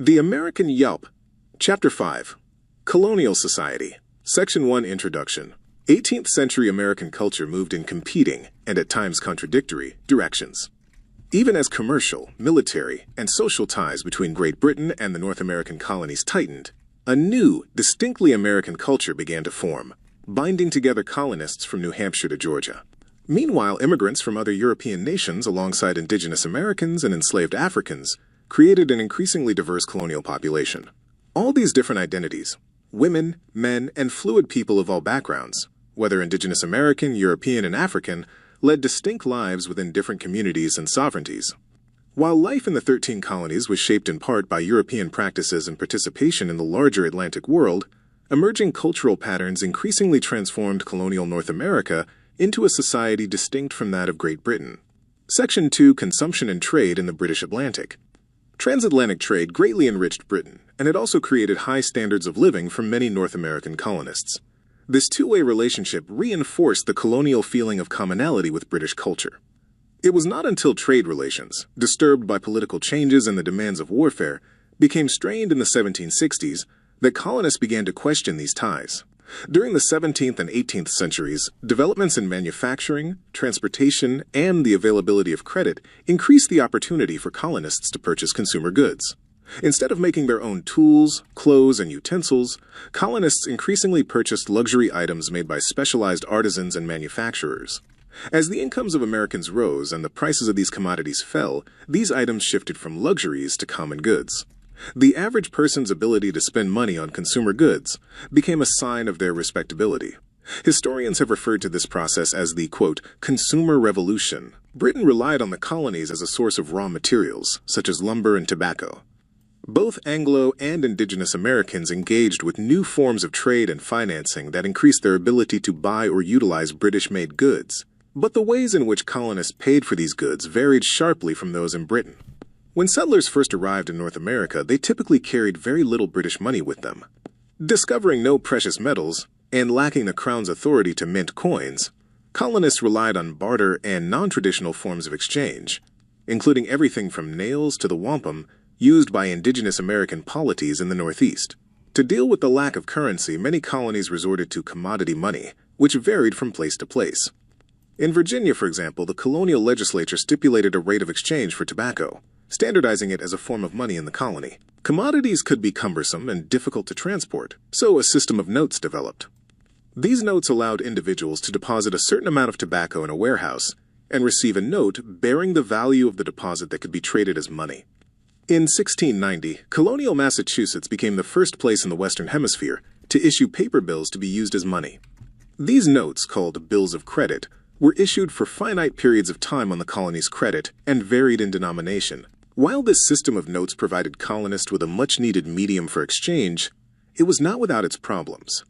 The American Yawp. Chapter 5. Colonial Society. Section 1 Introduction. 18th century American culture moved in competing, and at times contradictory, directions. Even as commercial, military, and social ties between Great Britain and the North American colonies tightened, a new, distinctly American culture began to form, binding together colonists from New Hampshire to Georgia. Meanwhile, immigrants from other European nations alongside indigenous Americans and enslaved Africans created an increasingly diverse colonial population. All these different identities, women, men, and fluid people of all backgrounds, whether indigenous American, European, and African, led distinct lives within different communities and sovereignties. While life in the 13 colonies was shaped in part by European practices and participation in the larger Atlantic world, emerging cultural patterns increasingly transformed colonial North America into a society distinct from that of Great Britain. Section 2. Consumption and Trade in the British Atlantic. Transatlantic trade greatly enriched Britain, and it also created high standards of living for many North American colonists. This two-way relationship reinforced the colonial feeling of commonality with British culture. It was not until trade relations, disturbed by political changes and the demands of warfare, became strained in the 1760s that colonists began to question these ties. During the 17th and 18th centuries, developments in manufacturing, transportation, and the availability of credit increased the opportunity for colonists to purchase consumer goods. Instead of making their own tools, clothes, and utensils, colonists increasingly purchased luxury items made by specialized artisans and manufacturers. As the incomes of Americans rose and the prices of these commodities fell, these items shifted from luxuries to common goods. The average person's ability to spend money on consumer goods became a sign of their respectability. Historians have referred to this process as the, quote, consumer revolution. Britain relied on the colonies as a source of raw materials, such as lumber and tobacco. Both Anglo and indigenous Americans engaged with new forms of trade and financing that increased their ability to buy or utilize British-made goods. But the ways in which colonists paid for these goods varied sharply from those in Britain. When settlers first arrived in North America, they typically carried very little British money with them. Discovering no precious metals, and lacking the Crown's authority to mint coins, colonists relied on barter and non-traditional forms of exchange, including everything from nails to the wampum used by indigenous American polities in the Northeast. To deal with the lack of currency, many colonies resorted to commodity money, which varied from place to place. In Virginia, for example, the colonial legislature stipulated a rate of exchange for tobacco, standardizing it as a form of money in the colony. Commodities could be cumbersome and difficult to transport, so a system of notes developed. These notes allowed individuals to deposit a certain amount of tobacco in a warehouse and receive a note bearing the value of the deposit that could be traded as money. In 1690, colonial Massachusetts became the first place in the Western Hemisphere to issue paper bills to be used as money. These notes, called bills of credit, were issued for finite periods of time on the colony's credit and varied in denomination. While this system of notes provided colonists with a much-needed medium for exchange, it was not without its problems.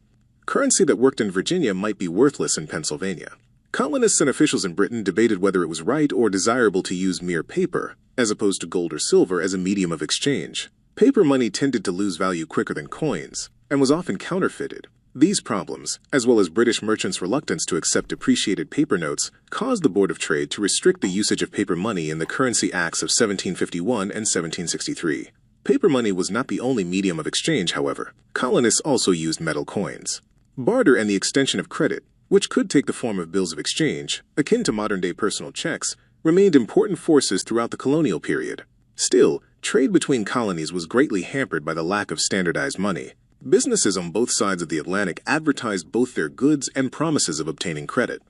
Currency that worked in Virginia might be worthless in Pennsylvania. Colonists and officials in Britain debated whether it was right or desirable to use mere paper, as opposed to gold or silver, as a medium of exchange. Paper money tended to lose value quicker than coins, and was often counterfeited. These problems, as well as British merchants' reluctance to accept depreciated paper notes, caused the Board of Trade to restrict the usage of paper money in the Currency Acts of 1751 and 1763. Paper money was not the only medium of exchange, however. Colonists also used metal coins. Barter and the extension of credit, which could take the form of bills of exchange, akin to modern-day personal checks, remained important forces throughout the colonial period. Still, trade between colonies was greatly hampered by the lack of standardized money. Businesses on both sides of the Atlantic advertised both their goods and promises of obtaining credit.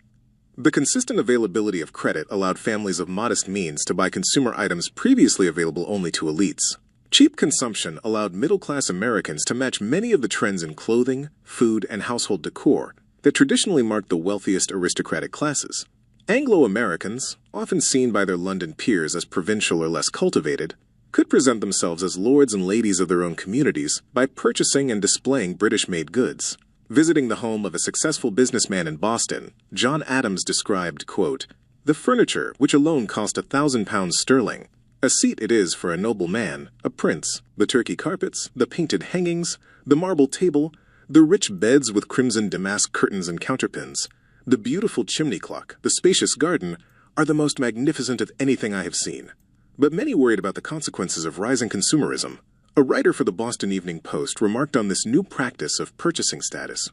The consistent availability of credit allowed families of modest means to buy consumer items previously available only to elites. Cheap consumption allowed middle-class Americans to match many of the trends in clothing, food, and household decor that traditionally marked the wealthiest aristocratic classes. Anglo-Americans, often seen by their London peers as provincial or less cultivated, could present themselves as lords and ladies of their own communities by purchasing and displaying British-made goods. Visiting the home of a successful businessman in Boston, John Adams described, quote, "The furniture, which alone cost £1,000 sterling, a seat it is for a noble man, a prince, the Turkey carpets, the painted hangings, the marble table, the rich beds with crimson damask curtains and counterpins, the beautiful chimney clock, the spacious garden, are the most magnificent of anything I have seen." But many worried about the consequences of rising consumerism, A writer for the Boston Evening Post remarked on this new practice of purchasing status.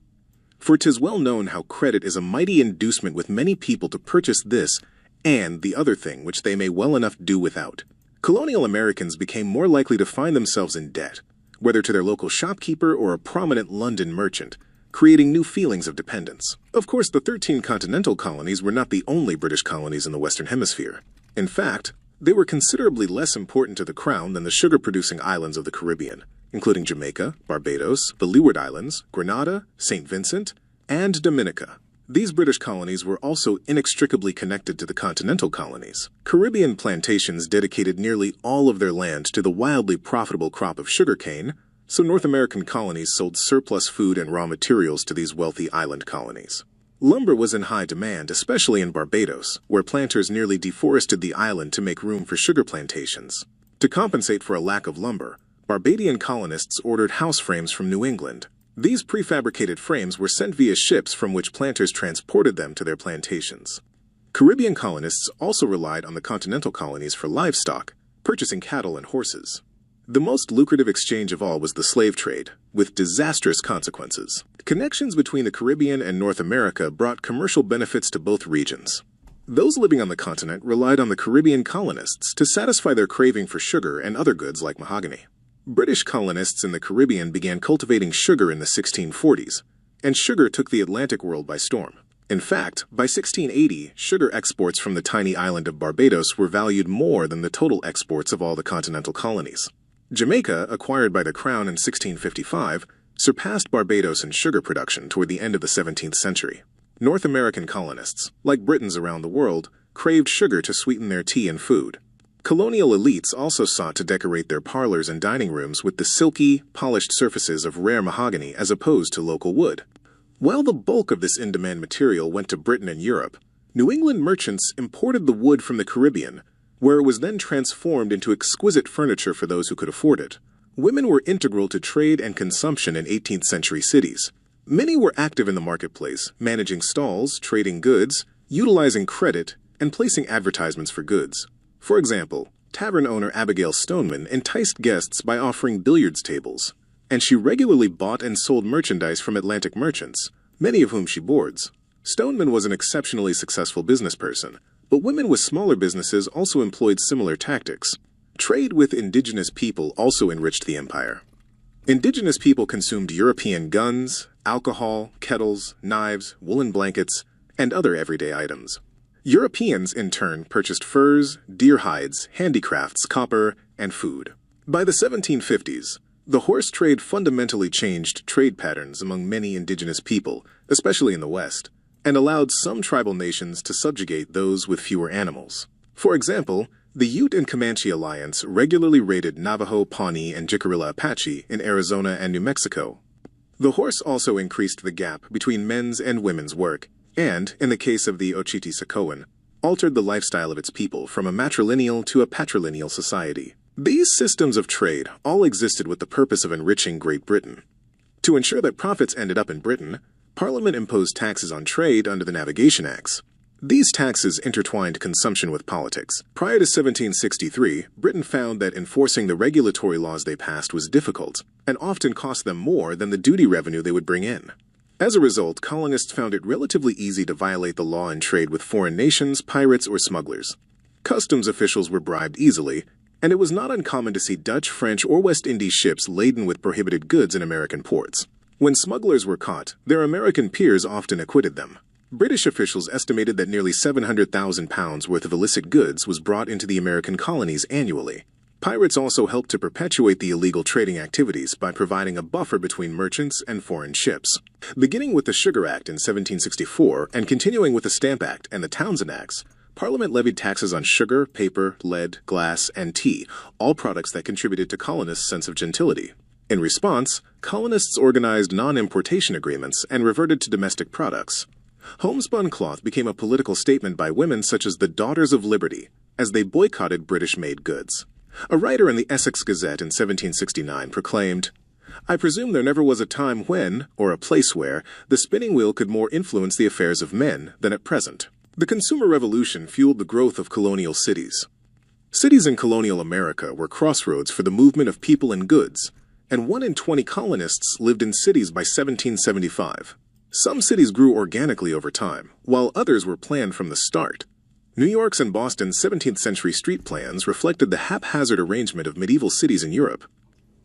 For 'tis well known how credit is a mighty inducement with many people to purchase this and the other thing which they may well enough do without. Colonial Americans became more likely to find themselves in debt, whether to their local shopkeeper or a prominent London merchant, creating new feelings of dependence. Of course, the 13 continental colonies were not the only British colonies in the Western Hemisphere. In fact, they were considerably less important to the Crown than the sugar-producing islands of the Caribbean, including Jamaica, Barbados, the Leeward Islands, Grenada, St. Vincent, and Dominica. These British colonies were also inextricably connected to the continental colonies. Caribbean plantations dedicated nearly all of their land to the wildly profitable crop of sugarcane, so North American colonies sold surplus food and raw materials to these wealthy island colonies. Lumber was in high demand, especially in Barbados, where planters nearly deforested the island to make room for sugar plantations. To compensate for a lack of lumber, Barbadian colonists ordered house frames from New England. These prefabricated frames were sent via ships from which planters transported them to their plantations. Caribbean colonists also relied on the continental colonies for livestock, purchasing cattle and horses. The most lucrative exchange of all was the slave trade, with disastrous consequences. Connections between the Caribbean and North America brought commercial benefits to both regions. Those living on the continent relied on the Caribbean colonists to satisfy their craving for sugar and other goods like mahogany. British colonists in the Caribbean began cultivating sugar in the 1640s, and sugar took the Atlantic world by storm. In fact, by 1680, sugar exports from the tiny island of Barbados were valued more than the total exports of all the continental colonies. Jamaica, acquired by the Crown in 1655, surpassed Barbados in sugar production toward the end of the 17th century. North American colonists, like Britons around the world, craved sugar to sweeten their tea and food. Colonial elites also sought to decorate their parlors and dining rooms with the silky, polished surfaces of rare mahogany as opposed to local wood. While the bulk of this in-demand material went to Britain and Europe, New England merchants imported the wood from the Caribbean, where it was then transformed into exquisite furniture for those who could afford it. Women were integral to trade and consumption in 18th century cities. Many were active in the marketplace, managing stalls, trading goods, utilizing credit, and placing advertisements for goods. For example, tavern owner Abigail Stoneman enticed guests by offering billiards tables, and she regularly bought and sold merchandise from Atlantic merchants, many of whom she boards. Stoneman was an exceptionally successful businessperson, but women with smaller businesses also employed similar tactics. Trade with indigenous people also enriched the empire. Indigenous people consumed European guns, alcohol, kettles, knives, woolen blankets, and other everyday items. Europeans, in turn, purchased furs, deer hides, handicrafts, copper, and food. By the 1750s, the horse trade fundamentally changed trade patterns among many indigenous people, especially in the West, and allowed some tribal nations to subjugate those with fewer animals. For example, the Ute and Comanche alliance regularly raided Navajo, Pawnee, and Jicarilla Apache in Arizona and New Mexico. The horse also increased the gap between men's and women's work, and, in the case of the Ochitisacoan, altered the lifestyle of its people from a matrilineal to a patrilineal society. These systems of trade all existed with the purpose of enriching Great Britain. To ensure that profits ended up in Britain, Parliament imposed taxes on trade under the Navigation Acts. These taxes intertwined consumption with politics. Prior to 1763, Britain found that enforcing the regulatory laws they passed was difficult, and often cost them more than the duty revenue they would bring in. As a result, colonists found it relatively easy to violate the law and trade with foreign nations, pirates, or smugglers. Customs officials were bribed easily, and it was not uncommon to see Dutch, French, or West Indies ships laden with prohibited goods in American ports. When smugglers were caught, their American peers often acquitted them. British officials estimated that nearly 700,000 pounds worth of illicit goods was brought into the American colonies annually. Pirates also helped to perpetuate the illegal trading activities by providing a buffer between merchants and foreign ships. Beginning with the Sugar Act in 1764 and continuing with the Stamp Act and the Townshend Acts, Parliament levied taxes on sugar, paper, lead, glass, and tea, all products that contributed to colonists' sense of gentility. In response, colonists organized non-importation agreements and reverted to domestic products. Homespun cloth became a political statement by women such as the Daughters of Liberty, as they boycotted British-made goods. A writer in the Essex Gazette in 1769 proclaimed, "I presume there never was a time when, or a place where, the spinning wheel could more influence the affairs of men than at present." The consumer revolution fueled the growth of colonial cities. Cities in colonial America were crossroads for the movement of people and goods, and 1 in 20 colonists lived in cities by 1775. Some cities grew organically over time, while others were planned from the start. New York's and Boston's 17th century street plans reflected the haphazard arrangement of medieval cities in Europe.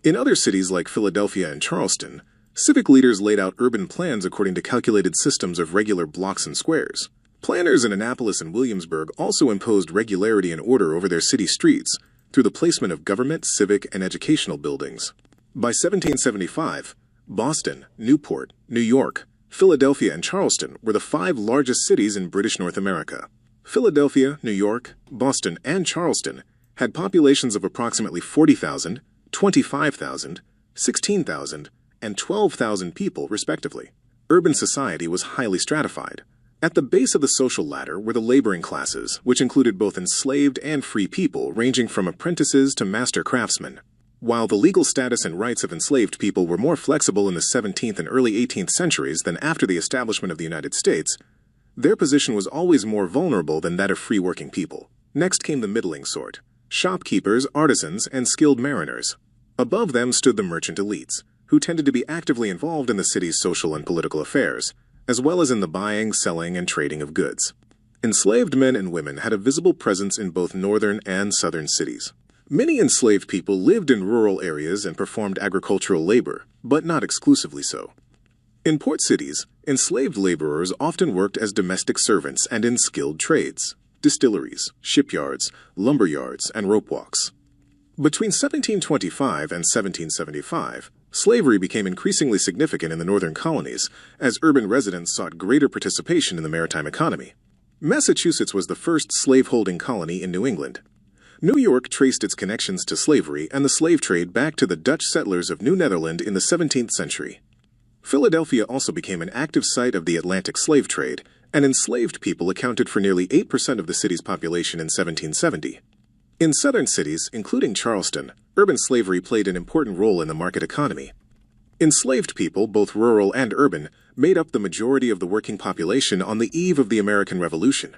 In other cities like Philadelphia and Charleston, civic leaders laid out urban plans according to calculated systems of regular blocks and squares. Planners in Annapolis and Williamsburg also imposed regularity and order over their city streets through the placement of government, civic, and educational buildings. By 1775, Boston, Newport, New York, Philadelphia, and Charleston were the 5 largest cities in British North America. Philadelphia, New York, Boston, and Charleston had populations of approximately 40,000, 25,000, 16,000, and 12,000 people, respectively. Urban society was highly stratified. At the base of the social ladder were the laboring classes, which included both enslaved and free people ranging from apprentices to master craftsmen. While the legal status and rights of enslaved people were more flexible in the 17th and early 18th centuries than after the establishment of the United States, their position was always more vulnerable than that of free working people. Next came the middling sort: shopkeepers, artisans, and skilled mariners. Above them stood the merchant elites, who tended to be actively involved in the city's social and political affairs, as well as in the buying, selling, and trading of goods. Enslaved men and women had a visible presence in both northern and southern cities. Many enslaved people lived in rural areas and performed agricultural labor, but not exclusively so. In port cities, enslaved laborers often worked as domestic servants and in skilled trades: distilleries, shipyards, lumber yards, and rope walks. Between 1725 and 1775, slavery became increasingly significant in the northern colonies as urban residents sought greater participation in the maritime economy. Massachusetts was the first slaveholding colony in New England. New York traced its connections to slavery and the slave trade back to the Dutch settlers of New Netherland in the 17th century. Philadelphia also became an active site of the Atlantic slave trade, and enslaved people accounted for nearly 8% of the city's population in 1770. In southern cities, including Charleston, urban slavery played an important role in the market economy. Enslaved people, both rural and urban, made up the majority of the working population on the eve of the American Revolution.